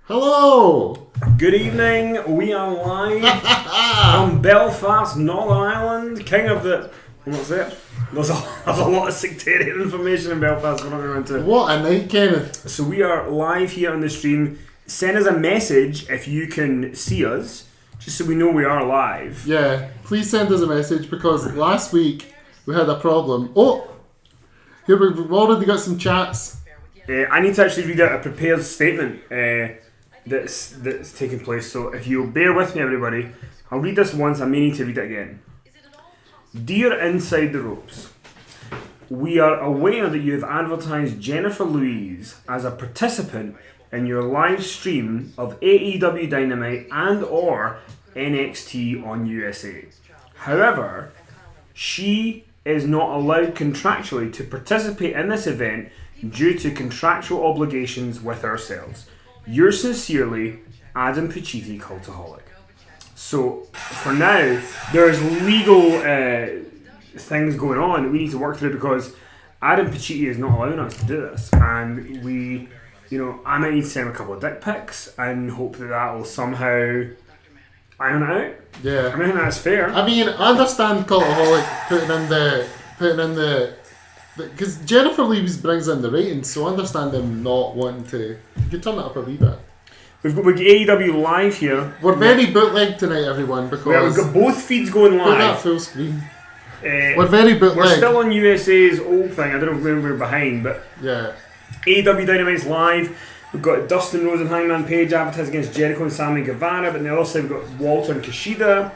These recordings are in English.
Hello! Good evening, we are live from Belfast, Northern Ireland, king of the... What's it? There's a lot of sectarian information in Belfast we're not going to go into. What a night, Kenneth. So we are live here on the stream. Send us a message if you can see us, just so we know we are live. Yeah, please send us a message because last week we had a problem. Oh! Here we've already got some chats. I need to actually read out a prepared statement that's taking place. So if you'll bear with me, everybody, I'll read this once. I may need to read it again. Dear Inside the Ropes, we are aware that you have advertised Jennifer Louise as a participant in your live stream of AEW Dynamite and or NXT on USA. However, she is not allowed contractually to participate in this event due to contractual obligations with ourselves. Yours sincerely, Adam Pacitti, Cultaholic. So, for now, there's legal things going on that we need to work through because Adam Pacitti is not allowing us to do this. And we, I might need to send him a couple of dick pics and hope that will somehow iron it out. Yeah. I think that's fair. I mean, I understand Cultaholic putting in the because Jennifer Louise brings in the ratings, so I understand them not wanting to. You can turn it up a wee bit. We've got AEW live here. We're very bootleg tonight, everyone, because we've got both feeds going live. Put that full screen. We're very bootleg. We're still on USA's old thing. I don't know when we're behind, but yeah. AEW Dynamite's live. We've got Dustin Rhodes and Hangman Page advertising against Jericho and Sammy Guevara, but on the other side we've got Walter and Kushida.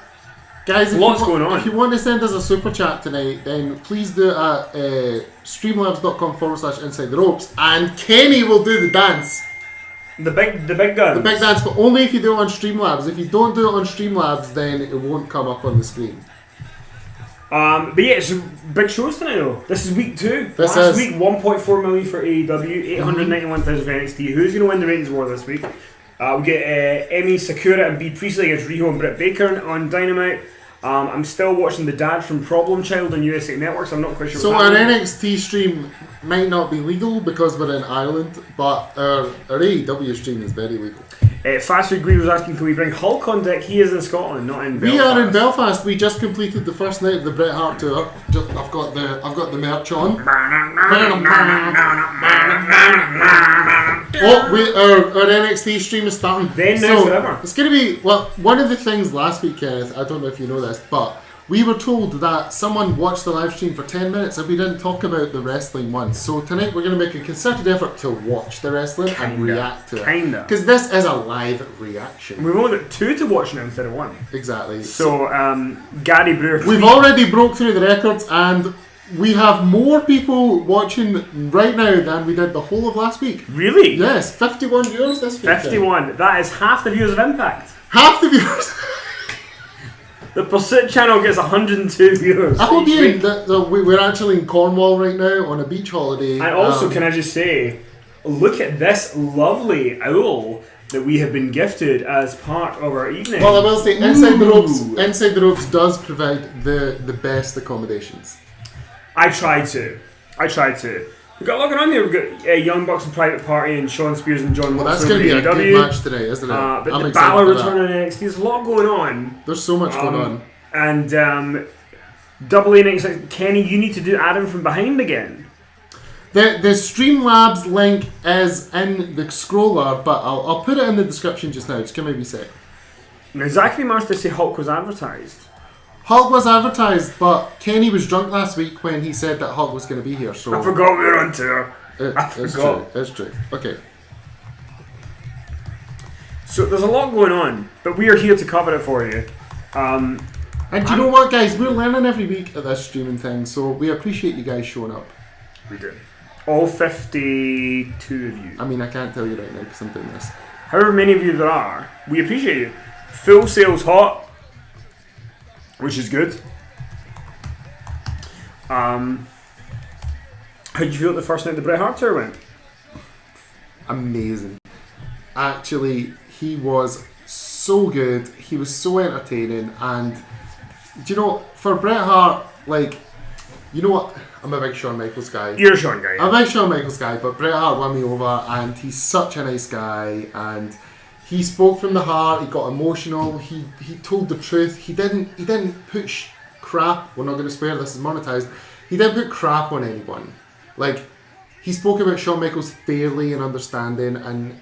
Guys, going on. If you want to send us a super chat tonight, then please do it at streamlabs.com/inside the ropes, and Kenny will do the dance. The big guns. The big dance, but only if you do it on Streamlabs. If you don't do it on Streamlabs, then it won't come up on the screen. But yeah, it's big shows tonight though. This is week 2. Last week, 1.4 million for AEW, 891,000 for NXT. Who's going to win the ratings war this week? We get Emi Sakura and Bea Priestley against Riho and Britt Baker on Dynamite. I'm still watching the dad from Problem Child on USA Network, so I'm not quite sure. So our NXT stream might not be legal because we're in Ireland, but our AEW stream is very legal. Fast Food Greer was asking, can we bring Hulk on deck? He is in Scotland, not in Belfast. We are in Belfast. We just completed the first night of the Bret Hart tour. I've got the merch on. Our NXT stream is starting. Then now forever. It's going to be, well, one of the things last week, Kenneth, I don't know if you know this, but we were told that someone watched the live stream for 10 minutes and we didn't talk about the wrestling once. So tonight we're going to make a concerted effort to watch the wrestling and react to it. Because this is a live reaction. We've only got 2 to watch now instead of 1. Exactly. So, Gary Brewer. We've already broke through the records and we have more people watching right now than we did the whole of last week. Really? Yes, 51 viewers this week. 51. That is half the viewers of Impact. Half the viewers. The Pursuit channel gets 102 viewers. I hope we're actually in Cornwall right now on a beach holiday. And also, can I just say, look at this lovely owl that we have been gifted as part of our evening. Well, I will say, Inside the Ropes does provide the best accommodations. I tried to. We've got a lot going on here. We've got Young Bucks and Private Party and Sean Spears and John Moxley. Well, that's going to be a good match today, isn't it? But the Balor return on NXT. There's a lot going on. There's so much going on. And Double A next. Kenny, you need to do Adam from behind again. The Streamlabs link is in the scroller, but I'll put it in the description just now. Just give me a wee sec. Now, Zachary managed to say Hulk was advertised. Hulk was advertised, but Kenny was drunk last week when he said that Hulk was going to be here. So I forgot we were on tour. I forgot. It's true. Okay. So there's a lot going on, but we are here to cover it for you. And you know what, guys? We're learning every week at this streaming thing, so we appreciate you guys showing up. We do. All 52 of you. I mean, I can't tell you right now because I'm doing this. However many of you there are, we appreciate you. Full Sail's hot. Which is good. How did you feel at the first night the Bret Hart tour went? Amazing. Actually, he was so good. He was so entertaining. And, do you know, for Bret Hart, like, You know what? I'm a big Shawn Michaels guy. You're a Shawn guy. Yeah. I'm a big Shawn Michaels guy, but Bret Hart won me over, and he's such a nice guy, and he spoke from the heart. He got emotional. He told the truth. He didn't put crap. We're not going to swear. This is monetized. He didn't put crap on anyone. Like, he spoke about Shawn Michaels fairly and understanding, and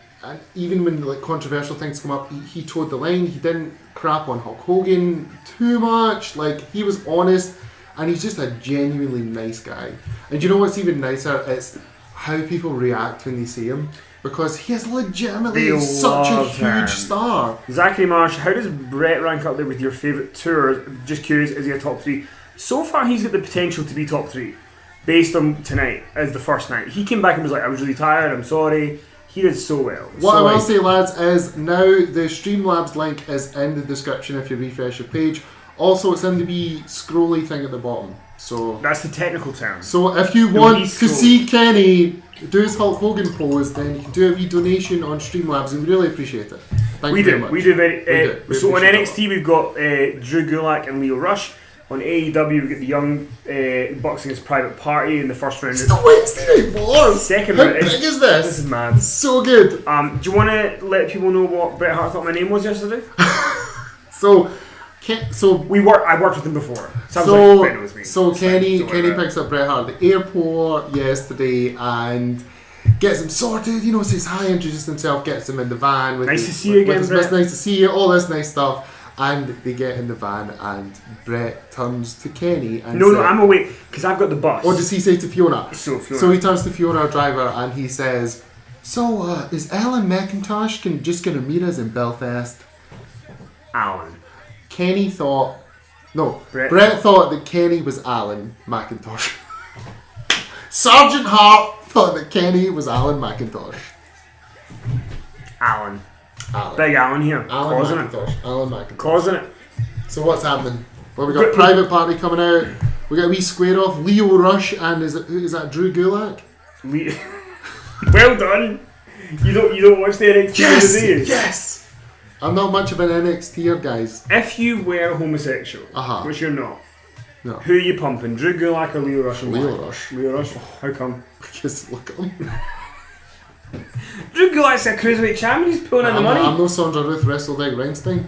even when like controversial things come up, he toed the line. He didn't crap on Hulk Hogan too much. Like, he was honest, and he's just a genuinely nice guy. And you know what's even nicer? It's how people react when they see him, because he is legitimately such a huge star. Zachary Marsh, how does Bret rank up there with your favourite tours? Just curious, is he a top 3? So far, he's got the potential to be top 3, based on tonight as the first night. He came back and was like, I was really tired, I'm sorry. He did so well. What I will say, lads, is now the Streamlabs link is in the description if you refresh your page. Also, it's in the wee scrolly thing at the bottom. So that's the technical term. So if you want to see Kenny do his Hulk Hogan pose, then you can do a wee donation on Streamlabs, and we really appreciate it. Thank you very much. We do. So on NXT we've got Drew Gulak and Leo Rush. On AEW, we've got the Young Bucks against Private Party in the first round. It's the Wednesday Night Wars! Second How round. big is this? This is mad. So good. Do you want to let people know what Bret Hart thought my name was yesterday? I worked with him before. So Kenny picks up Bret Hart at the airport yesterday and gets him sorted, says hi, introduces himself, gets him in the van. Nice to see you again, Bret. Nice to see you, all this nice stuff. And they get in the van, and Bret turns to Kenny and No, I'm away, because I've got the bus. Or does he say to Fiona? Fiona. So he turns to Fiona, our driver, and he says, is Alan McIntosh just going to meet us in Belfast? Alan. Bret thought that Kenny was Alan McIntosh. Sergeant Hart thought that Kenny was Alan McIntosh. Alan. Big Alan here. Alan McIntosh. Causing it. So what's happening? Well, we got Private Party coming out. We got a wee square off. Leo Rush and is that Drew Gulak? Well done. You don't watch the NXT today? Yes. I'm not much of an NXTer, guys. If you were homosexual, which you're not, no. Who are you pumping? Drew Gulak or Leo Rush? Leo Rush. Leo Rush. How come? Because look at him. Drew Gulak's a cruiserweight champion. He's pulling in the money. I'm no Sandra Ruth wrestled Egg Reinstein.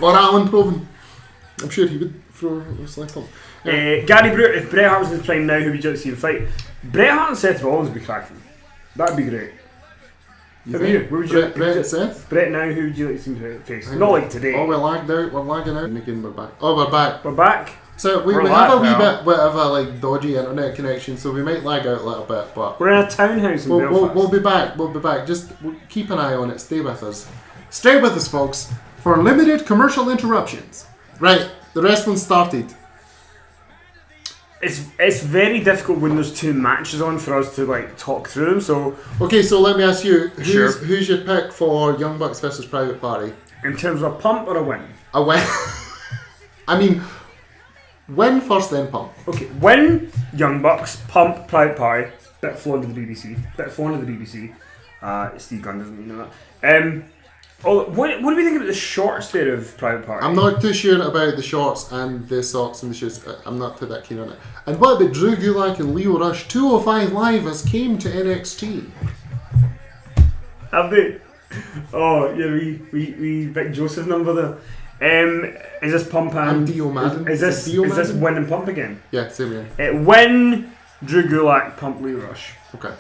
Or Alan Proven. I'm sure he would throw a slap up. Yeah. Gary Brewer, if Bret Hart was in his prime now, who would you like to see him fight? Bret Hart and Seth Rollins would be cracking. That'd be great. Bret and Seth? Bret now, who would you like to see him face? Not like today. Oh, we're lagged out. We're lagging out. And again, we're back. Oh, we're back. We're back. So we have a wee bit of a dodgy internet connection, so we might lag out a little bit, but we're in a townhouse in Belfast. We'll be back. We'll be back. Just keep an eye on it. Stay with us. Stay with us, folks, for limited commercial interruptions. Right, the wrestling started. It's very difficult when there's 2 matches on for us to talk through them. So okay, so let me ask you, who's your pick for Young Bucks versus Private Party? In terms of a pump or a win? A win. I mean, win first, then pump. Okay, win Young Bucks, pump Private Party. Bit fond of the BBC. Steve Gunn doesn't know that. What do we think about the shorts there of Private Party? I'm not too sure about the shorts and the socks and the shoes. I'm not too that keen on it. And what about Drew Gulak and Leo Rush? 205 Live has came to NXT. Have they? Oh, yeah, we Vic Joseph number there. Is this pump and Dio Madden? Is this win and pump again? Yeah, same again. Win Drew Gulak, pump Leo Rush. Okay.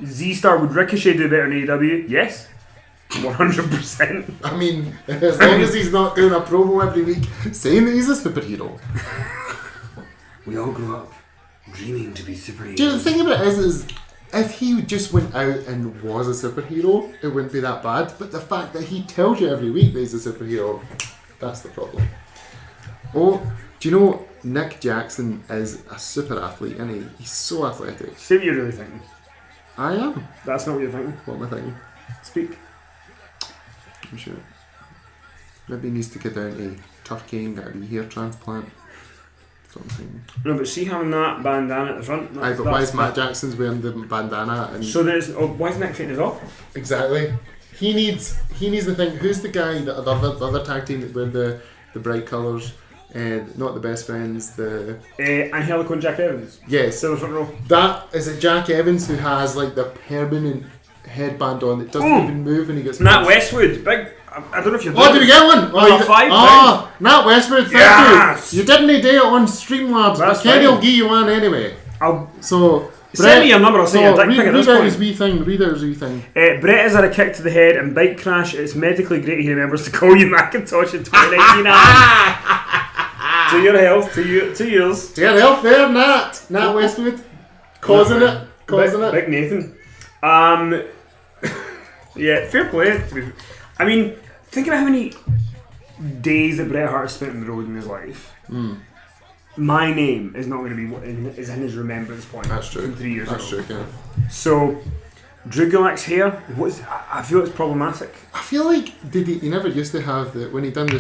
Z-Star would Ricochet do better in AEW? Yes. 100%. I mean, as long as he's not doing a promo every week saying that he's a superhero. We all grew up dreaming to be superheroes. Do you know, the thing about it is if he just went out and was a superhero, it wouldn't be that bad. But the fact that he tells you every week that he's a superhero, that's the problem. Oh, do you know Nick Jackson is a super athlete, isn't he? He's so athletic. See what you're really thinking. I am. That's not what you're thinking. What am I thinking? Speak. I'm sure. Maybe he needs to get down to Turkey and get a wee hair transplant. Something. No, but see having that bandana at the front. But why is Matt Jackson's wearing the bandana? And so there's. Oh, why is Nick taking it off? Exactly. He needs to think, who's the guy, the other tag team with the bright colours, and not the best friends, the... Angelico and Jack Evans. Yes. Silver front row. That, is it Jack Evans who has like the permanent headband on that doesn't even move when he gets... Nat Westwood, big... I don't know if you're... Oh, did we get one? Oh, five. Nat Westwood, thank you. You didn't do it on Streamlabs, but Kenny will give you one anyway. Send me your number, I'll send you a dick pic at this point. Read out his wee thing. Brett has had a kick to the head and bike crash. It's medically great he remembers to call you Macintosh in 2019. To your health, to yours. To your health there, Nat Westwood. Causing it. Big Nathan. Yeah, fair play. I mean, think about how many days that Bret Hart spent on the road in his life. My name is not going to be is in his remembrance point. That's true. From 3 years ago. That's true, yeah. So, Drew Gulak's hair, I feel it's problematic. I feel like he never used to have when he done the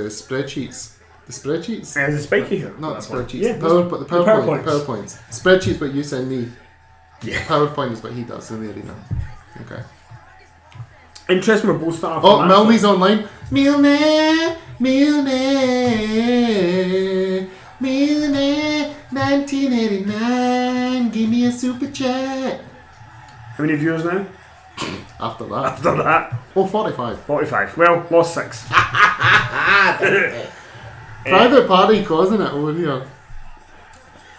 spreadsheets. The spreadsheets? The spiky hair. Not the spreadsheets. Yeah, the PowerPoints. Spreadsheets, what you send me. Yeah. PowerPoint is what he does in the arena. Okay. Interesting, we're both starting off. Oh, Melby's online. Milne, 1989. Give me a super chat. How many viewers now? After that. Oh, 45. 45. Well, lost 6. Private party causing it over here.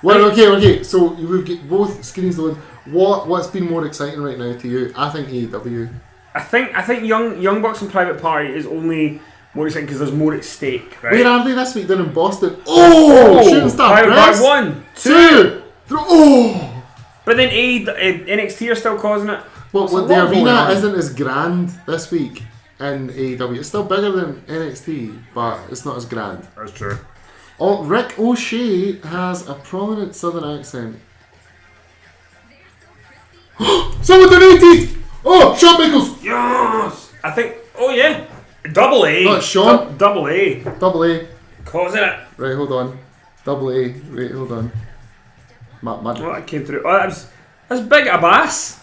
Well, okay. So we've got both screens on. What's been more exciting right now to you? I think AEW. I think Young Bucks and Private Party is only more exciting because there's more at stake, right? Where are they this week? They're in Boston. Oh! Shooting star Private press. Party 1, 2. Oh! But then NXT are still causing it. Well, the arena isn't as grand this week in AEW. It's still bigger than NXT, but it's not as grand. That's true. Oh, Rick O'Shea has a prominent southern accent. Someone donated! Oh, Shawn Michaels! Yes! I think, oh yeah. Double A. Oh, Shawn? Double A. Double A. Causing it. Right, hold on. Double A. Wait, hold on. Oh, that came through. Oh, that's Big Abbas.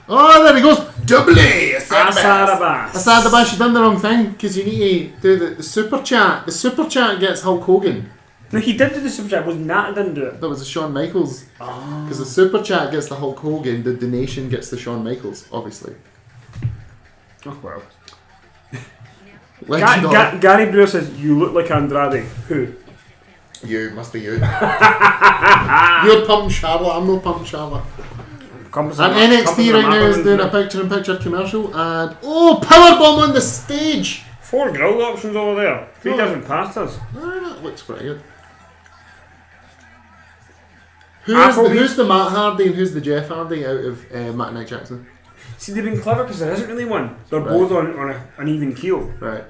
Oh, there he goes. Double A. Asad Abbas. Asad Abbas, you've done the wrong thing because you need to do the super chat. The super chat gets Hulk Hogan. No, he did do the super chat. Wasn't that didn't do it? That was the Shawn Michaels. Because the super chat gets the Hulk Hogan, the donation gets the Shawn Michaels, obviously. Oh well. Gary Brewer says, you look like Andrade. Who? You, must be you. You're pumping Charlotte, I'm not pumping Charlotte. And NXT right now is doing a picture-in-picture commercial and... Oh, powerbomb on the stage! 4 grill options over there. 3 different pastas. That looks pretty good. Who's the Matt Hardy and who's the Jeff Hardy out of Matt and Nick Jackson? See, they've been clever because there isn't really one. They're both on an even keel. Right.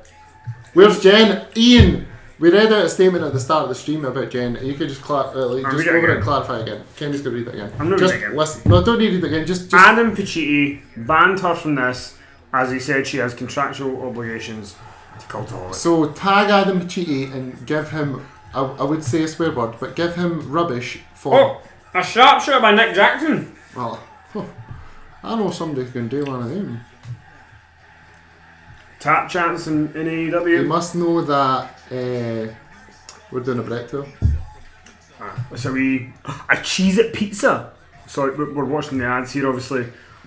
Where's Jen? Ian, we read out a statement at the start of the stream about Jen. You could just go over and clarify again. Kenny's going to read it again. I'm not reading it again. Listen. No, don't read it again. Just Adam Pacitti banned her from this as he said she has contractual obligations to cultaholic. So tag Adam Pacitti and give him, I would say a swear word, but give him rubbish for... Oh, a sharpshooter by Nick Jackson. Well, I know somebody who can do one of them. Tap chance in AEW. You must know that we're doing a Bret tour. So a Cheez-It pizza. So we're watching the ads here, obviously,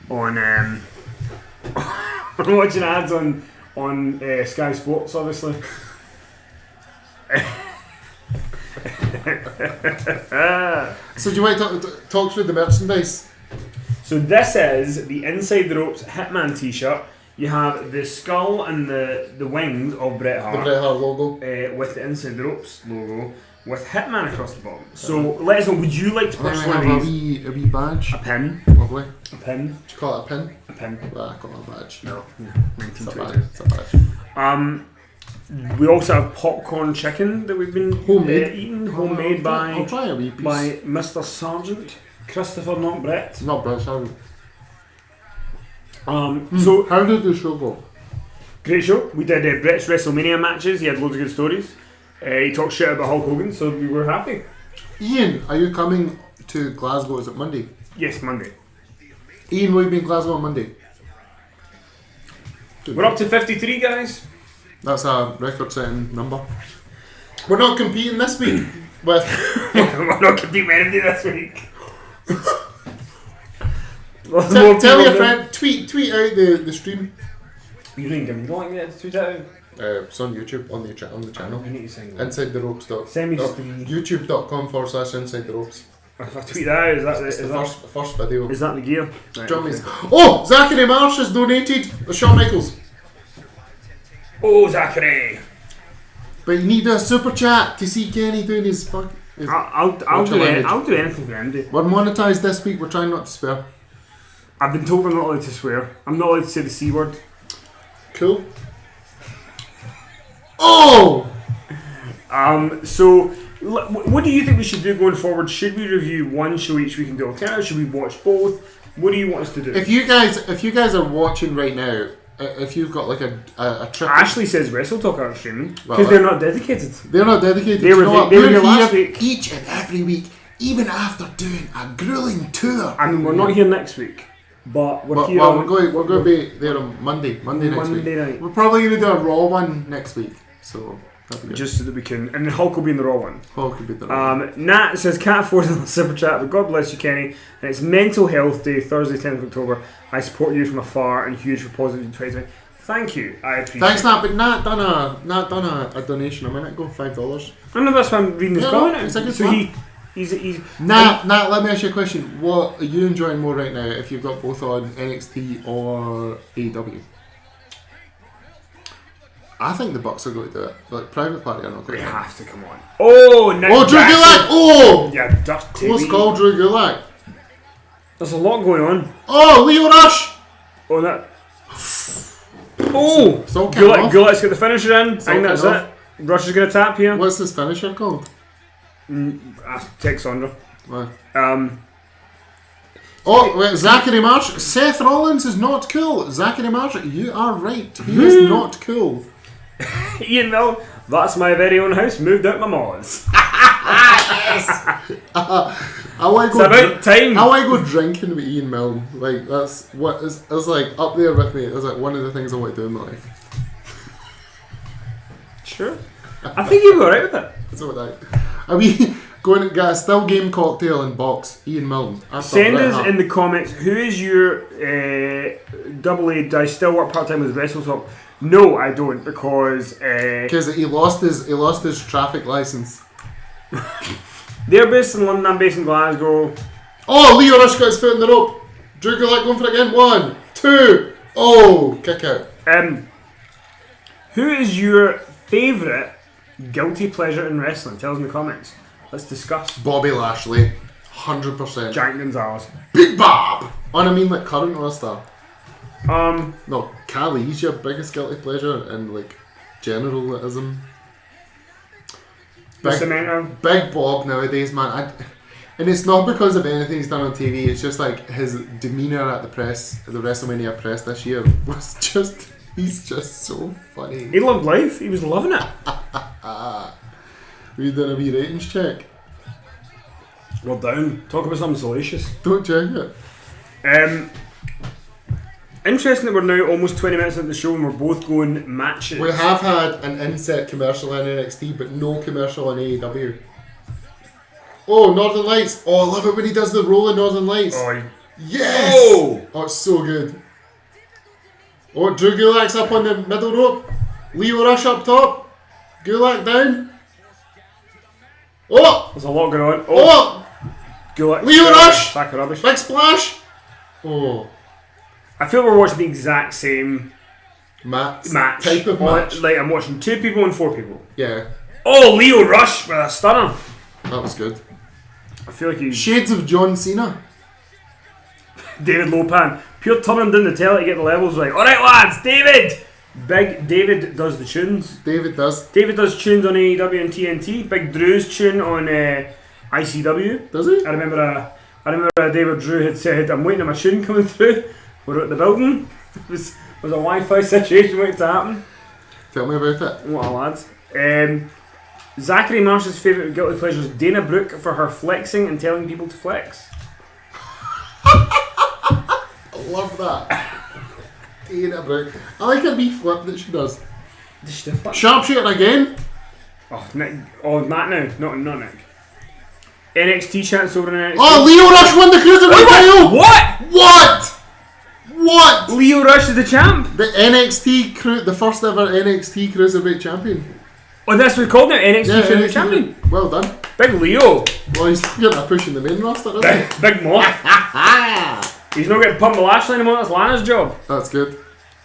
on we're watching ads on Sky Sports, obviously. So do you want to talk through the merchandise? So this is the Inside the Ropes Hitman t-shirt. You have the skull and the wings of Bret Hart. The Bret Hart logo. With the Inside the Ropes logo. With Hitman across the bottom. So let us know, would you like to purchase one of these? A wee badge. A pin. Lovely. A pin. Do you call it a pin? A pin. Well, I call it a badge. No. It's a badge. It's a badge. We also have popcorn chicken that we've been eating. Homemade I'll try a wee piece. by Mr. Sargent. Christopher, not Brett. Not Brett, sorry. So how did the show go? Great show. We did Brett's WrestleMania matches. He had loads of good stories. He talked shit about Hulk Hogan, so we were happy. Ian, are you coming to Glasgow? Is it Monday? Yes, Monday. Ian, will you be in Glasgow on Monday? We're up to 53, guys. That's a record-setting number. We're not competing this week with... We're not competing with anybody this week. Tell your friend, tweet out the stream. You don't like that? Tweet out? It's on YouTube, on the channel. You need to sing that. Inside the ropes. Send me just YouTube.com/inside the ropes. If I tweet that out, It's the first video. Is that the gear? Right, Okay. Oh! Zachary Marsh has donated with Shawn Michaels. Oh, Zachary! But you need a super chat to see Kenny doing his fuck. I'll do anything for Andy. We're monetised this week, we're trying not to swear. I've been told I'm not allowed to swear. I'm not allowed to say the C word. Cool. Oh! So, what do you think we should do going forward? Should we review one show each week and do alternatives? Should we watch both? What do you want us to do? If you guys are watching right now, if you've got like a trip... Ashley says Wrestle Talk aren't streaming because they're not dedicated. They're not dedicated. They were here last week. Each and every week, even after doing a grueling tour. I mean, we're not here next week, but we're here. Well, we're going to be there on Monday next week. Night. We're probably going to do a Raw one next week, so that'll be good. Just so that we can, and Hulk will be in the Raw one. Hulk could be the Raw one. Nat says can't afford the super chat, but God bless you, Kenny. And it's Mental Health Day, Thursday, 10th of October. I support you from afar and huge for positive in 2020. Thank you, I appreciate it. Thanks, Nat, but Nat done a donation a minute ago, $5. I know that's why I'm reading his comment. It's a good so one. he's Nat, let me ask you a question. What are you enjoying more right now if you've got both on NXT or AEW? I think the Bucks are going to do it. Like, Private Party are not going They to. have to come on. Oh, Nick Drew Gulak! Oh! Yeah, dirty. Close call, Drew Gulak. There's a lot going on. Oh, Leo Rush! Oh, that. Oh! Gulak's got the finisher in. I think that's it. Rush is going to tap here. What's his finisher called? Take Sandra. What? Oh, wait, Zachary Marsh. Seth Rollins is not cool. Zachary Marsh, you are right. He is not cool. Ian Mill, that's my very own house. Moved out my mom's. Yes. I want to go drinking with Ian Milne. Like that's what is like up there with me. It's like one of the things I want to do in my life. Sure. I think you'll be alright with it. That's what I mean, going to get a still game cocktail and box. Ian Milne. Send us in the comments who is your double A. Do I still work part time with WrestleTalk? No, I don't because he lost his traffic license. They're based in London. I'm based in Glasgow. Oh, Leo Rush got his foot in the rope. Drew Gulak going for it again. 1, 2. Oh, kick out. Who is your favourite guilty pleasure in wrestling? Tell us in the comments. Let's discuss. Bobby Lashley, 100%. Jack Gonzalez. Big Bob. I mean, like current wrestler. No, Callie's your biggest guilty pleasure and like generalism. Big Bob nowadays, man. And it's not because of anything he's done on TV. It's just like his demeanour at the WrestleMania press this year was just. He's just so funny. He loved life. He was loving it. We done a wee ratings check. We're down. Talk about something salacious. Don't check it. Interesting that we're now almost 20 minutes into the show and we're both going matches. We have had an inset commercial on NXT, but no commercial on AEW. Oh, Northern Lights. Oh, I love it when he does the rolling Northern Lights. Oh, yes! Oh, it's so good. Oh, Drew Gulak's up on the middle rope. Leo Rush up top. Gulak down. Oh! There's a lot going on. Oh! Gulak. Leo Rush! Sack of rubbish. Big splash! Oh. I feel we're watching the exact same match. Type of match. Like I'm watching 2 people and 4 people. Yeah. Oh, Leo Rush with a stunner. That was good. I feel like he's... Shades of John Cena. David Lopan. Pure turning down the telly to get the levels right. Alright lads, David! Big David does the tunes. David does tunes on AEW and TNT. Big Drew's tune on ICW. Does he? I remember David Drew had said, I'm waiting on my tune coming through. We're at the building. It was a Wi-Fi situation waiting to happen. Tell me about it. What a lad. Zachary Marsh's favourite guilty pleasure is Dana Brooke for her flexing and telling people to flex. I love that. tearing it about. I like a wee flip that she does. Does she do that? Sharpshooter again. Oh, Nick. Oh, Matt now. Not Nick. NXT chance over in NXT. Oh, Leo Rush won the Cruiserweight title! What? What? Leo Rush is the champ? The the first ever NXT Cruiserweight champion. Oh, that's what we called now, NXT Cruiserweight NXT champion. Well done. Big Leo. Well, he's getting a push in the main roster, isn't he? Big Mo. He's not getting pumped with Lashley anymore, that's Lana's job. That's good.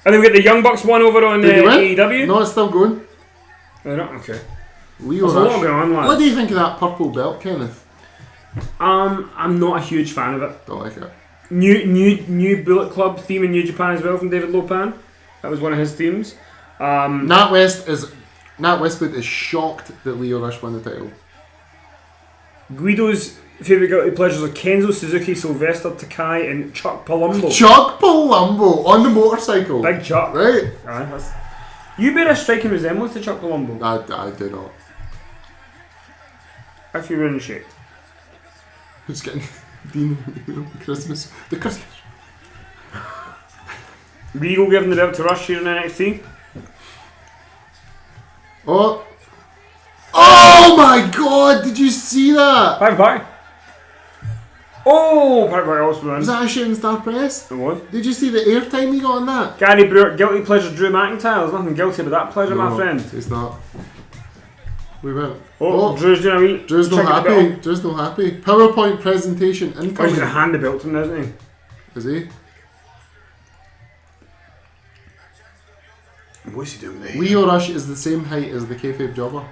And then we get the Young Bucks one over on AEW. No, it's still going. Oh, no? Okay. Leo There's a Rush. lot going on, lads. What do you think of that purple belt, Kenneth? I'm not a huge fan of it. Don't like it. New Bullet Club theme in New Japan as well from David Lopan. That was one of his themes. Nat Westwood is shocked that Leo Rush won the title. Guido's favourite guilty pleasures are Kenzo, Suzuki, Sylvester, Takai and Chuck Palumbo. Chuck Palumbo on the motorcycle. Big Chuck. Right. You bear a striking resemblance to Chuck Palumbo. I do not. If you were in shape. Who's getting Christmas? The Christmas. Regal giving the belt to Rush here in NXT. Oh my God! Did you see that? Private Party. Oh, Private Party also won. Was that a shooting star press? It was. Did you see the airtime he got on that? Gary Brewer, guilty pleasure Drew McIntyre. There's nothing guilty about that pleasure, my friend. It's not. We went. Drew's doing a wee. Drew's not happy. Drew's not happy. PowerPoint presentation Oh, he's incoming. going to hand the belt to him, isn't he? Is he? What's he doing there? Leo Rush is the same height as the kayfabe jobber.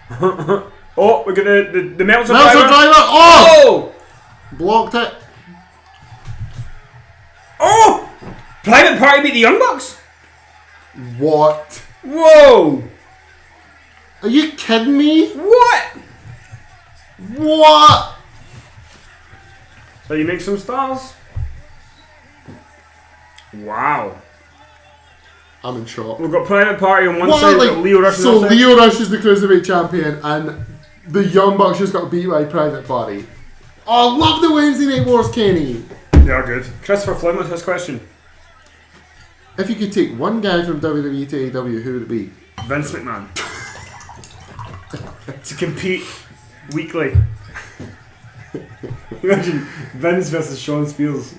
Oh, we got the Meltzer Meltzer driver! Oh! Blocked it. Oh! Private Party beat the Young Bucks? What? Whoa! Are you kidding me? What? What? So you make some stars? Wow. I'm in shock. We've got Private Party on one side, we've got Leo Rush on the So other side. Leo Rush is the Cruiserweight champion and the Young Bucks just got beat by Private Party. Oh, I love the Wednesday Night Wars, Kenny. They are good. Christopher Flynn with his question. If you could take one guy from WWE to AEW, who would it be? Vince McMahon. To compete weekly. Imagine Vince versus Sean Spears.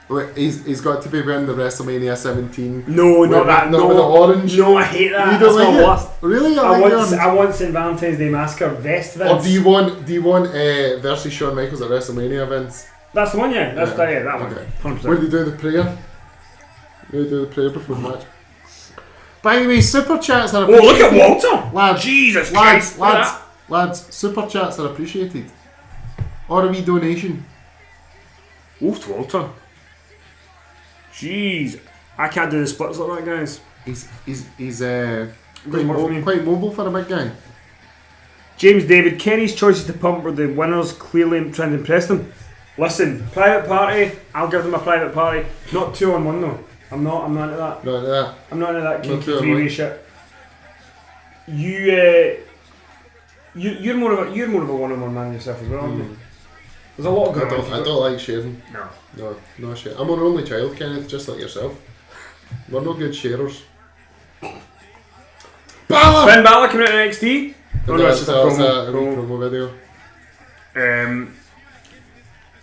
Wait, he's got to be wearing the WrestleMania 17. No, not that. No, with the orange. No, I hate that. You That's don't my like worst. it? Really? I like want St. Valentine's Day Massacre vest Vince. Or do you want versus Shawn Michaels at WrestleMania events? That's the one, yeah. That's that one. Okay. 100%. When they do the prayer? When they do the prayer before the match? By the way, super chats are appreciated. Oh, look at Walter! Lads, Jesus Christ! Lads, super chats are appreciated. Or a wee donation. Oof to Walter. Jeez. I can't do the splits like that, guys. He's Doesn't quite mobile for a big guy. James David, Kenny's choices to pump were the winners clearly trying to impress them. Listen, Private Party, I'll give them a Private Party. Not 2-on-1 though. I'm not into that. Not into that. I'm not into that kinky 2-on-1. three-way shit. You're more of a one-on-one man yourself as well, aren't you? There's a lot going on. I don't like sharing. No. No share. I'm an only child, Kenneth, just like yourself. We're no good sharers. Balor! Finn Balor coming out in NXT. No, that's just a promo video.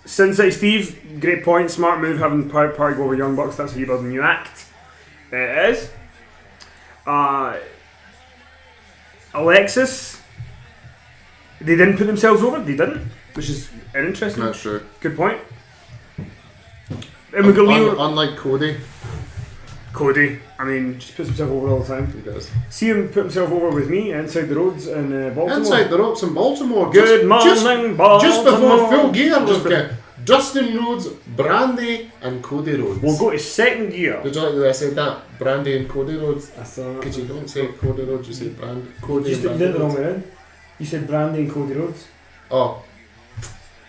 Sinside Steve, great point, smart move having Private Party go over Young Bucks, that's how you build a new act. It is. Alexis, they didn't put themselves over, they didn't, which is interesting. That's true. Good point. And we got Leo. Unlike Cody, I mean, just puts himself over all the time. He does. See him put himself over with me inside the roads in Baltimore. Inside the ropes in Baltimore. Good morning, Baltimore. Just before full gear, we've got Dustin Rhodes, Brandy, and Cody Rhodes. We'll go to second gear. Did you like the way I said that? Brandy and Cody Rhodes? I saw that. Because you don't say Cody Rhodes, you say Cody You and did Brandy it the wrong Rhodes. way around. You said Brandy and Cody Rhodes. Oh.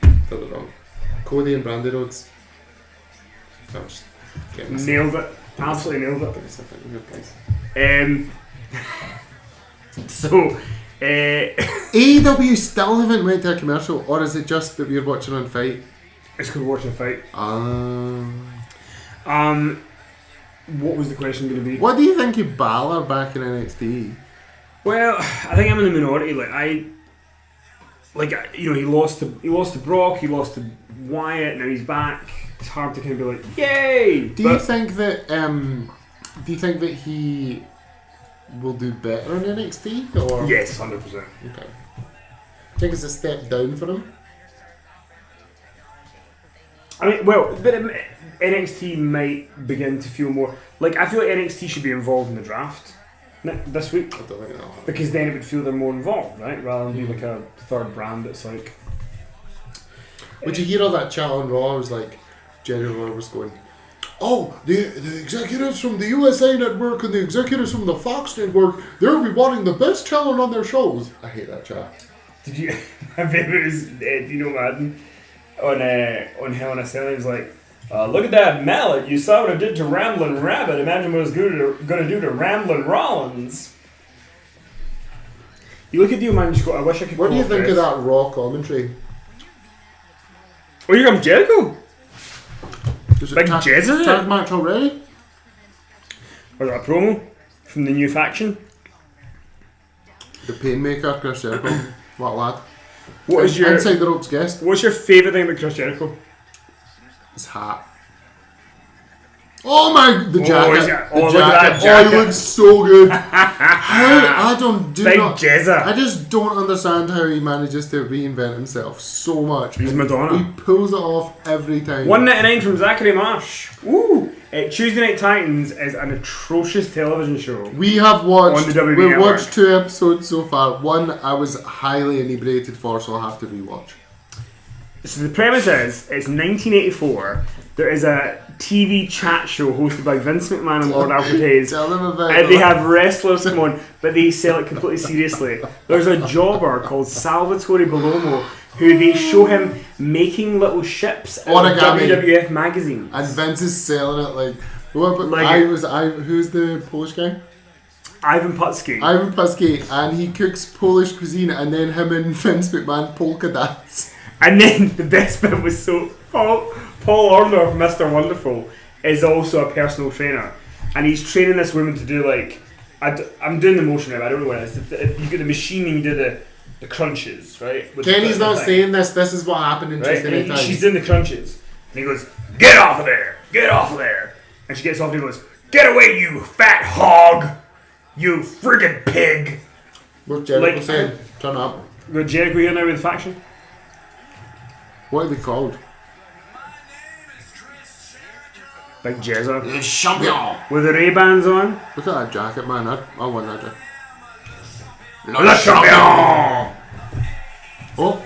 Did it wrong. Cody and Brandy Rhodes. That was Nailed it. Absolutely nailed it. So, AEW still haven't went to a commercial, or is it just that we're watching on Fight? it's good watching a fight. What was the question going to be? What do you think of Balor back in NXT? Well, I think I'm in the minority. He lost to Brock, he lost to Wyatt, now he's back. It's hard to kind of be like, yay! Do you think that he will do better in NXT? Or? Yes, 100%. Okay. Do you think it's a step down for him? I mean, NXT might begin to feel more like, I feel like NXT should be involved in the draft this week. I don't think that'll happen. Because then it would feel they're more involved, right? Rather than be like a third brand that's like... Would you hear all that chat on Raw? It was like, Jerry Lawler was going, oh, the executives from the USA Network and the executives from the Fox Network, they'll be wanting the best talent on their shows. I hate that chat. Did you... My favourite was Dino Madden on Hell in a Cell. He was like, look at that mallet. You saw what it did to Ramblin' Rabbit. Imagine what it's going to do to Ramblin' Rollins. You look at Dio Man and just go, I wish I could... What do you think of that Raw commentary? Oh, here comes Jericho. Big Jez, is it? Tag match already? Was it a promo from the new faction? The Painmaker, Chris Jericho. What a lad. What is your... Inside the ropes guest. What's your favourite thing about Chris Jericho? His hat. Oh my, the jacket. Look the at that jacket. Oh, he looks so good. I just don't understand how he manages to reinvent himself so much. He's Madonna. He pulls it off every time. $1.99 from Zachary Marsh. Woo! Tuesday Night Titans is an atrocious television show. We have watched. On the WWE We've Network. watched 2 episodes so far. One I was highly inebriated for, so I'll have to rewatch. So the premise is, it's 1984. There is a TV chat show hosted by Vince McMahon and Lord Alfred Hayes. Tell them about And they have wrestlers come on, but they sell it completely seriously. There's a jobber called Salvatore Bellomo, who they show him making little ships out of Origami. WWF magazines. And Vince is selling it like. Well, but Like who's the Polish guy? Ivan Putski. Ivan Putski, and he cooks Polish cuisine, and then him and Vince McMahon polka dance. And then the best bit was Paul Orndorff, Mr. Wonderful, is also a personal trainer, and he's training this woman to do like, I'm doing the motion now, I don't know what it is. You get the machine and you do the crunches, right? With Kenny's the not thing. saying this is what happened in Right? Tuesday Night And Titans. she's doing the crunches, and he goes, "Get off of there! Get off of there!" And she gets off and he goes, "Get away, you fat hog! You friggin' pig!" What's Jericho like- saying? Turn up. We got Jericho here now with the faction. What are they called? Big Jezza. Le Champion! With the Ray-Bans on. Look at that jacket, man. I want that jacket. Le Champion! Oh.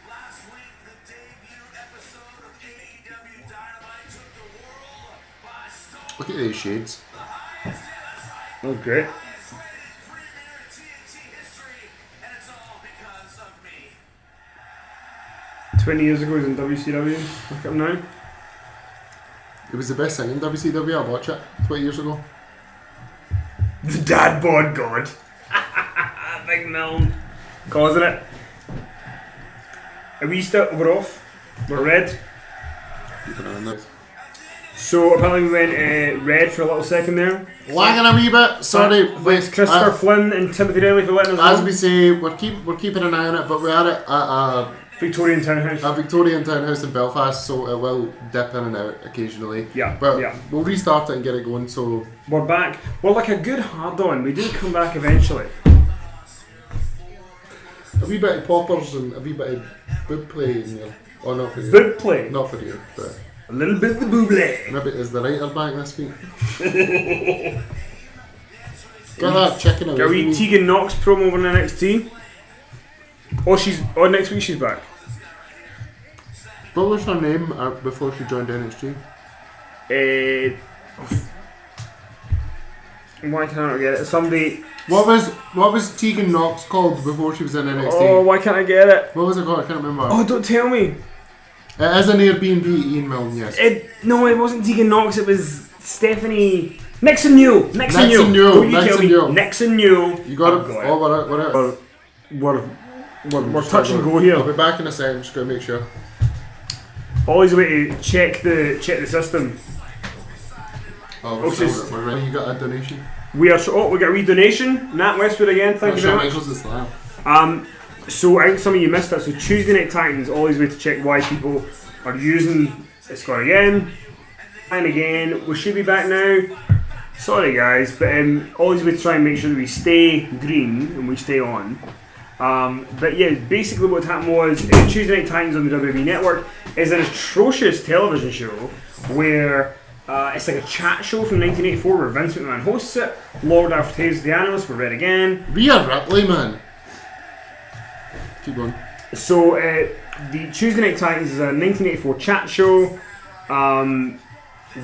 Last week, the debut episode of AEW Dynamite took the world by storm. Look at these shades. That was great. 20 years ago, he was in WCW. Look at him now. It was the best thing in WCW. I watched it 20 years ago. The dad bod god. Big Milne. Causing it. Are we still? We're off. We're red. Keep an eye on this. So apparently we went red for a little second there. Lagging a wee bit. Sorry. Thanks Christopher Flynn and Timothy Riley for letting us As know. we say, we're keeping an eye on it, but we're at it at Victorian Townhouse. a Victorian townhouse in Belfast, so it will dip in and out occasionally. Yeah, But yeah. we'll restart it and get it going, so... We're back. We're like a good hard-on. We do come back eventually. A wee bit of poppers and a wee bit of boob play in here. Oh, not for you. Boob play. Not for you, but... A little bit of the boobleh. Maybe is the writer back this week? Got that chicken away Are from we me. Tegan Knox promo over in NXT? Oh, next week she's back. What was her name before she joined NXT? Why can't I get it? Somebody. What was Tegan Knox called before she was in NXT? Oh, why can't I get it? What was it called? I can't remember. Oh, don't tell me. It is an Airbnb, Ian Milne, yes. No, it wasn't Tegan Knox. It was Stephanie Nixon New. Nixon New. Don't you tell me. Nixon New. You got it. got Oh, we're We're touch and go here. I'll be back in a second. Just gotta make sure. always a way to check the system. Oh, Which is- we're ready. You got a donation? We got a wee donation. Nat Westwood again, thank you very much. Michaels is that. So I think some of you missed that. So Tuesday Night Titans, always a way to check why people are using it's gone again and again. We should be back now. Sorry guys, but always a way to try and make sure that we stay green and we stay on. But yeah, basically what happened was Tuesday Night Titans on the WWE Network is an atrocious television show where it's like a chat show from 1984 where Vince McMahon hosts it. Lord Arthur's the analyst, we're red again. Rhea Ripley, man. Keep going. So the Tuesday Night Titans is a 1984 chat show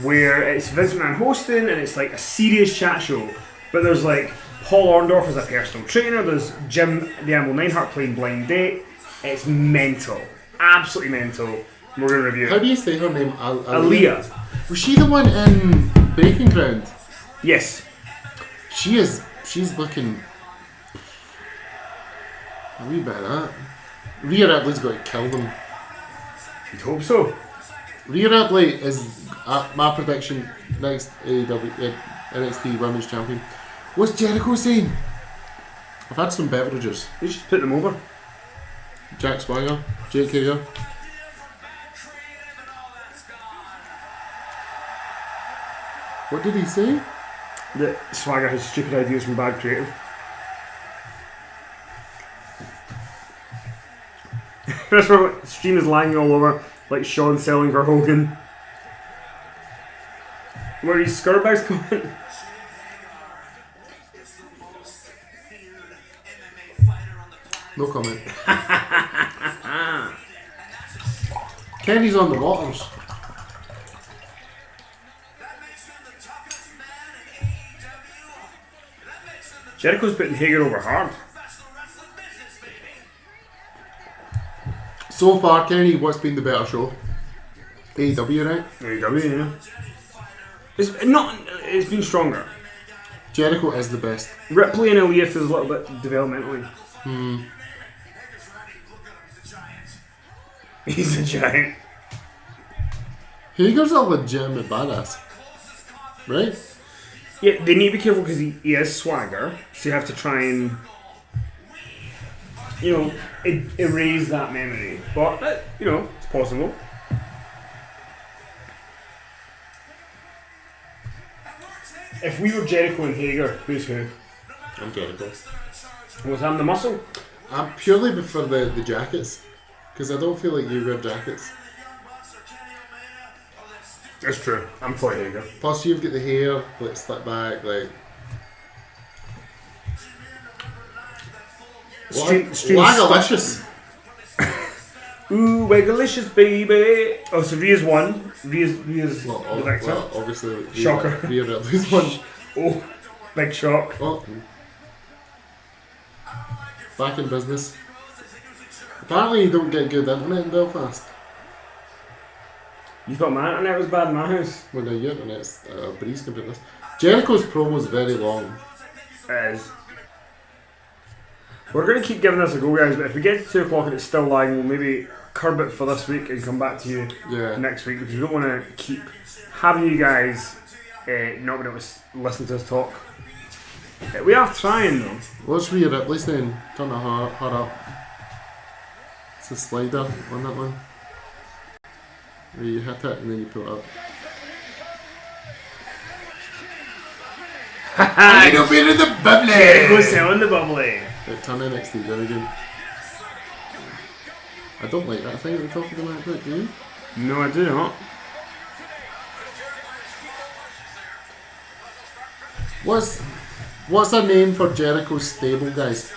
where it's Vince McMahon hosting and it's like a serious chat show. But there's like Paul Orndorff as a personal trainer, there's Jim the Animal Neidhart playing Blind Date. It's mental. Absolutely mental. We're going to review How it. do you say her name? Aaliyah. Was she the one in Breaking Ground? Yes. She's looking a wee bit of that. Rhea Ripley's got to kill them. You'd hope so. Rhea Ripley is my prediction next AEW NXT Women's Champion. What's Jericho saying? I've had some beverages. You just put them over. Jack Swagger, Jake Hager. What did he say? That Swagger has stupid ideas from bad creative. That's where the stream is lying all over, like Sean selling for Hogan. Where his Scurbag's going. No comment. Kenny's on the waters. Jericho's putting Hager over hard. So far, Kenny, what's been the better show? AEW, right? AEW, yeah. It's been stronger. Jericho is the best. Ripley and Aaliyah feels a little bit developmentally. He's a giant. Hager's a legitimate badass. Right? Yeah, they need to be careful because he is swagger, so you have to try and, erase that memory. But, it's possible. If we were Jericho and Hager, who's who? I'm Jericho. Was I'm the muscle? I'm purely for the jackets. Because I don't feel like you wear jackets. That's true. I'm for Hager. Plus you've got the hair, like slicked back, like... Wagalicious. Ooh, Wagalicious, baby. Oh, so Rhea's won. Rhea's the victor. Well, obviously, Shocker. Rhea Ripley's one. Oh, big shock. Oh. Back in business. Apparently you don't get good internet in Belfast. You thought my internet was bad in my house? Well, no, your internet's a breeze compared to this. Jericho's promo is very long. It is. We're going to keep giving this a go, guys, but if we get to 2 o'clock and it's still lagging, we'll maybe curb it for this week and come back to you next week, because we don't want to keep having you guys not being able to listen to us talk. We are trying, though. What's Rhea Ripley saying? Turn her up. It's a slider on that one. Where you hit it and then you pull it up. I don't be in the bubbly! Jericho's selling the bubbly. Right, turn NXT very good. I don't like that thing at the top of the map, do you? No, I do not. What's a name for Jericho's stable, guys?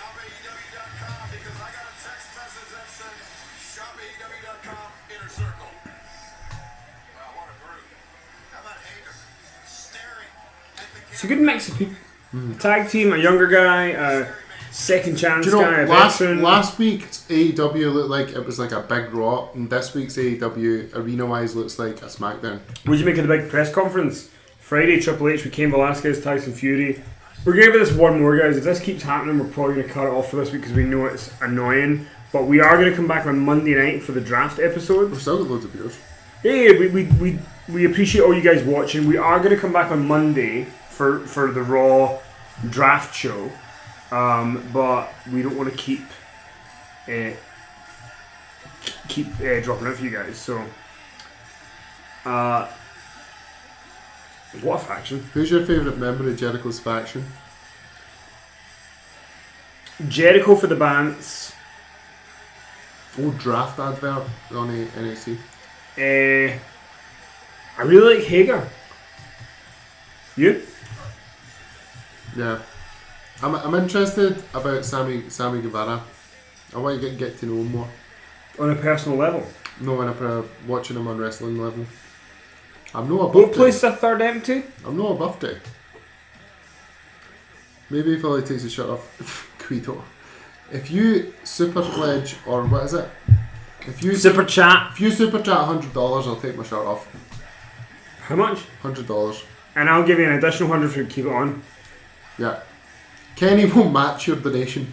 It's a good mix of people. Tag team, a younger guy, a second chance Do you know, guy, a last veteran. week's AEW looked like it was like a big Raw, and this week's AEW arena-wise looks like a SmackDown. What did you make of the big press conference? Friday, Triple H with Cain Velasquez, Tyson Fury. We're going to give this one more, guys. If this keeps happening, we're probably going to cut it off for this week because we know it's annoying. But we are going to come back on Monday night for the draft episode. We've still got loads of viewers. Hey, we appreciate all you guys watching. We are going to come back on Monday for the Raw draft show, but we don't want to keep dropping it for you guys. So, what a faction! Who's your favourite member of Jericho's faction? Jericho for the Bants. Oh, draft advert on NXT. I really like Hager. You? Yeah. I'm interested about Sammy Guevara. I want to get to know him more. On a personal level. No, when I'm watching him on wrestling level. I'm no What above place is the third empty? I'm no above it. Maybe if he takes his shirt off. Quito. If you super pledge, or what is it? If you Super chat. If you super chat $100, I'll take my shirt off. How much? $100. And I'll give you an additional 100 for you to keep it on. Yeah. Kenny will match your donation.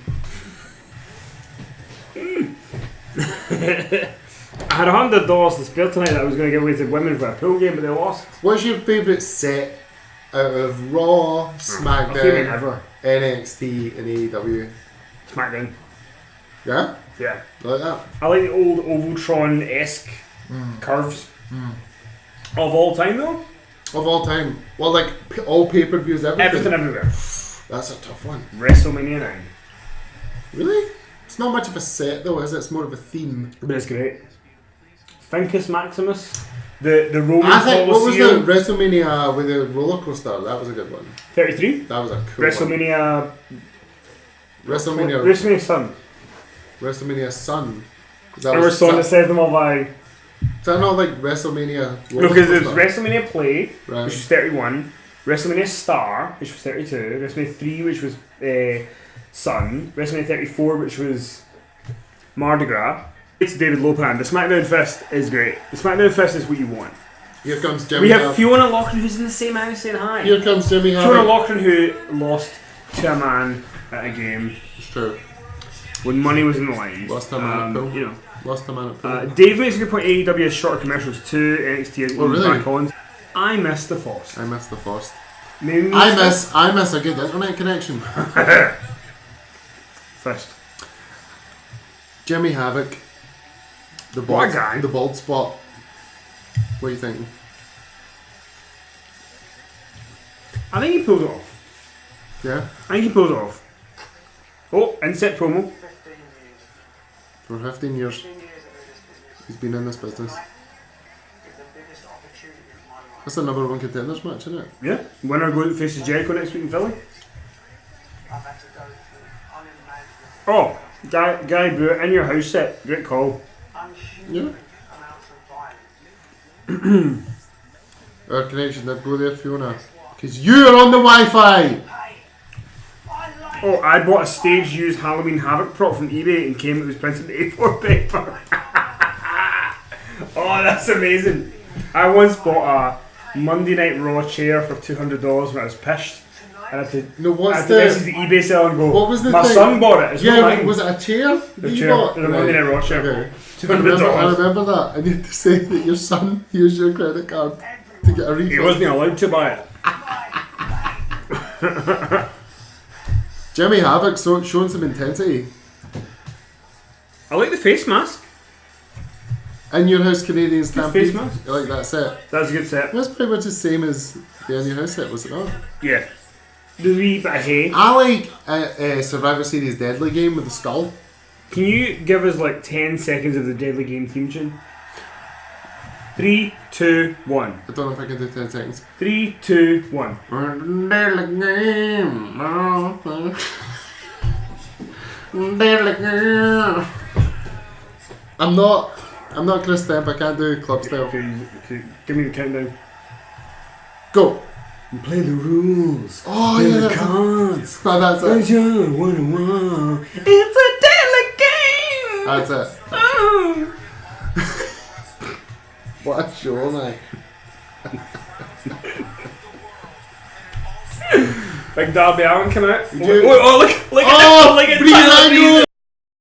I had $100 to spare tonight that I was going to give away to women for a pool game, but they lost. What's your favourite set out of Raw, My favourite SmackDown, ever. NXT, and AEW? SmackDown. Yeah? Yeah. Like that? I like the old Ovaltron-esque curves. Of all time, though? Of all time. Well, like, all pay-per-views, everything. Everything everywhere. That's a tough one. WrestleMania 9. Really? It's not much of a set, though, is it? It's more of a theme. But it's great. Fincus Maximus. The Roman I think, what was the Colosseum. WrestleMania with the roller coaster? That was a good one. 33. That was a cool WrestleMania. one. WrestleMania. WrestleMania Sun. WrestleMania Sun. Remember Son that says them all by. Is that not like WrestleMania No, roller because there's coaster? WrestleMania Play, Right. which was 31. WrestleMania Star, which was 32. WrestleMania 3, which was Sun. WrestleMania 34, which was Mardi Gras. It's David Lopan. The SmackDown Fest is great. The SmackDown Fest is what you want. Here comes Jimmy. We have Fiona Loughlin, who's in the same house saying hi. Here comes Jimmy Fiona Havoc. Loughlin, who lost to a man at a game It's true. when money was in the line. Lost a man at pool. You know. Lost a man at pool. Dave makes a good point. AEW has shorter commercials too. NXT has Oh, really? back on. I miss the Foss. I miss the first. Maybe I miss a good internet connection. first. Jimmy Havoc. The What bald, a guy. The bald spot. What are you thinking? I think he pulls it off. Yeah? I think he pulls it off. Oh, inset promo. 15 years. For 15 years, 15 years of this business he's been in this business. is the biggest opportunity of my life. That's the number one contenders match, isn't it? Yeah. Winner goes faces Jericho next week in Philly. I've had to go through unimaginable, Oh, Guy Brewer in your house set. Great call. unhuman amounts of violence. Our connection did go there, Fiona. Because you're on the Wi-Fi! Hey, I like Oh, I bought a stage used Halloween Havoc prop from eBay and it was printed in A4 paper. Oh, that's amazing. I once bought a Monday Night Raw chair for $200 when I was pissed. I had to, No, I what's had to message the the... eBay seller and go, What was the my thing? son bought it. It's not Yeah, mine. was it a chair? The You chair, bought? the Monday Night Raw chair. Okay. I $200. remember that. And you had to say that your son used your credit card to get a refund. He wasn't allowed to buy it. Jimmy Havoc showing some intensity. I like the face mask. In Your House Canadian Stampede. face mask. You like that set? That's a good set. That's pretty much the same as the In Your House set, was it not? Yeah. The wee bit of hay. I like Survivor Series Deadly Game with the skull. Can you give us like 10 seconds of the Deadly Game theme tune? 3, 2, 1. I don't know if I can do 10 seconds. 3, 2, 1. Deadly Game. Deadly Game. I'm not Chris Stemp, I can't do club style. Okay, give me the countdown. Go. And play the rules. Oh, play yeah, the that's cards. No, that's it. It's a deadly game. That's it. Oh. What a show, man. Like Darby Allin coming out. Dude. Oh, look at Oh, look at Breeze Tyler Breeze.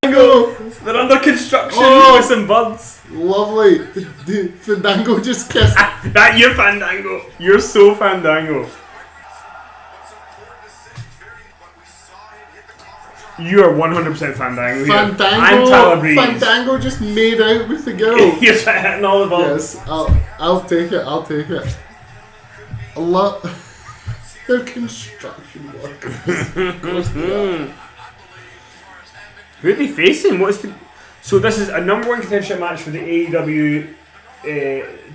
Angle. They're under construction. Oh, Frogs and birds. Lovely. Fandango just kissed. That you're Fandango. You're so Fandango. You are 100% Fandango. Fandango. I'm Tyler Breeze. Fandango just made out with the girl. You're hitting all the balls. Yes, I'll take it. I'll take it. A lot. They're construction workers. Who are they facing? So this is a number 1 contendership match for the AEW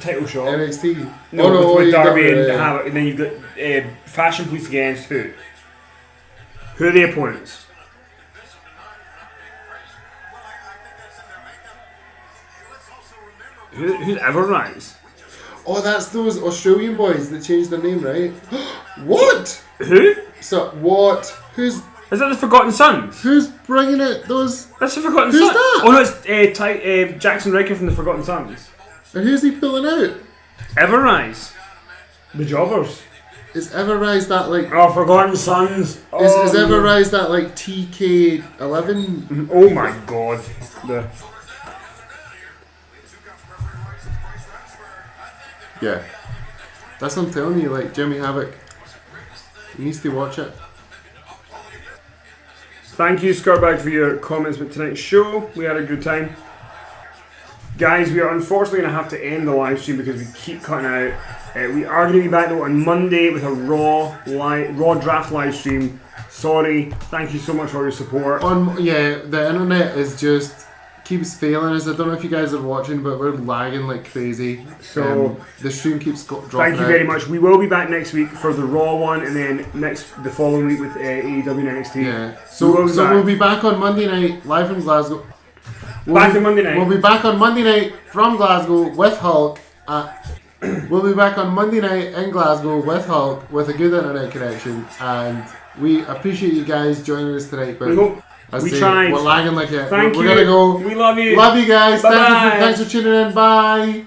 title shot. NXT. With Darby got, and Havoc, and then you've got Fashion Police against who? Who are the opponents? Who's Everrise? Oh, that's those Australian boys that changed their name, right? What? Who? So what? Who's Is that the Forgotten Sons? who's bringing it? Those That's the Forgotten Who's Sons. that? Oh no, it's Jackson Riker from the Forgotten Sons. and who's he pulling out? Everrise. The Jobbers. Is Everrise that like? Oh, Forgotten Sons. Is Oh, Everrise that like TK11? oh my god. Yeah, that's what I'm telling you. Like Jimmy Havoc, he needs to watch it. Thank you, Scurbag, for your comments with tonight's show. We had a good time. Guys, we are unfortunately going to have to end the live stream because we keep cutting out. We are going to be back though on Monday with a Raw draft live stream. Sorry. Thank you so much for your support. The internet is just keeps failing us. I don't know if you guys are watching, but we're lagging like crazy. So the stream keeps dropping. Thank you very much. We will be back next week for the Raw one, and then the following week with AEW and NXT. Yeah. So we'll be back on Monday night live from Glasgow. Monday night. We'll be back on Monday night from Glasgow with Hulk. We'll be back on Monday night in Glasgow with Hulk with a good internet connection, and we appreciate you guys joining us tonight. But we tried. We're lagging like it. Thank you. We're gonna go. We love you. Love you guys. Bye-bye. Thanks for tuning in. Bye.